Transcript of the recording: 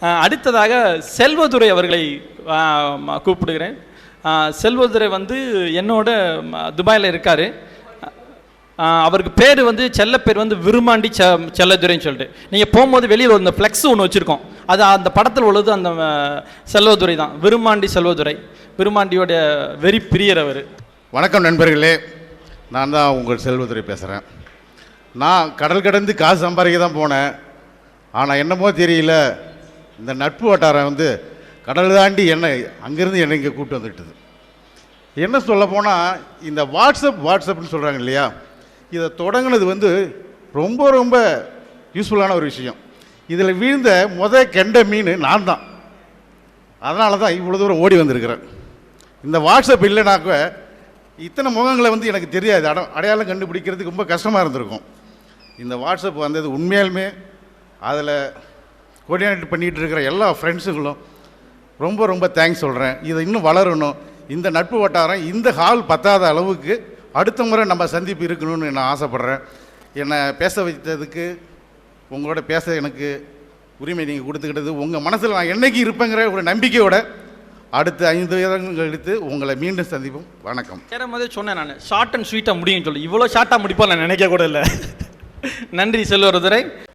அடுத்ததாக செல்வதுரை அவர்களை கூப்பிடுகிறேன். செல்வதுரை வந்து என்னோட துபாயில் இருக்கார். அவருக்கு பேர் வந்து செல்ல பேர் வந்து விருமாண்டி செல்லதுரைன்னு சொல்லிட்டு, நீங்கள் போகும்போது வெளியில் இந்த ஃப்ளெக்ஸ் ஒன்று வச்சுருக்கோம், அது அந்த படத்தில் உள்ளது அந்த செல்வதுரை தான், விருமாண்டி செல்வதுரை. விருமாண்டியோட வெரி பிரியர் அவர். வணக்கம் நண்பர்களே, நான் தான் உங்கள் செல்வதுரை பேசுகிறேன். நான் கடல் கடந்து காசு சம்பாதிக்க தான் போனேன். ஆனால் என்னமோ தெரியல, இந்த நட்பு வட்டாரம் வந்து கடல் தாண்டி அங்கேருந்து என்னை இங்கே கூப்பிட்டு வந்துட்டுது. என்ன சொல்ல போனால், இந்த வாட்ஸ்அப்னு சொல்கிறாங்க இல்லையா, இதை தொடங்கினது வந்து ரொம்ப ரொம்ப யூஸ்ஃபுல்லான ஒரு விஷயம். இதில் வீழ்ந்த கெண்ட மீன் நான் தான். அதனால தான் இவ்வளோ தூரம் ஓடி வந்திருக்கிறேன். இந்த வாட்ஸ்அப் இல்லைனாக்க இத்தனை முகங்களை வந்து எனக்கு தெரியாது, அடையாளம் கண்டுபிடிக்கிறதுக்கு ரொம்ப கஷ்டமாக இருந்திருக்கும். இந்த வாட்ஸ்அப் வந்தது உண்மையாலுமே அதில் கோஆர்டினேட் பண்ணிகிட்டு இருக்கிற எல்லா ஃப்ரெண்ட்ஸுங்களும் ரொம்ப ரொம்ப தேங்க்ஸ் சொல்கிறேன். இதை இன்னும் வளரணும். இந்த நட்பு வட்டாரம் இந்த ஹால் பத்தாத அளவுக்கு அடுத்த முறை நம்ம சந்திப்பு இருக்கணும்னு நான் ஆசைப்பட்றேன். என்னை பேச வைத்ததுக்கு, உங்களோட பேச எனக்கு உரிமை நீங்கள் கொடுத்துக்கிட்டது, உங்கள் மனசில் நான் என்றைக்கு இருப்பேங்கிற ஒரு நம்பிக்கையோட அடுத்த 5 வருடங்கள் கழித்து உங்களை மீண்டும் சந்திப்போம். வணக்கம். சேரும்போதே சொன்னேன் நான், ஷார்ட் அண்ட் ஸ்வீட்டாக முடியும்னு சொல்லி. இவ்வளோ ஷார்ட்டாக முடிப்போம் நான் நினைக்க கூட இல்லை. நன்றி செல்வதுரை.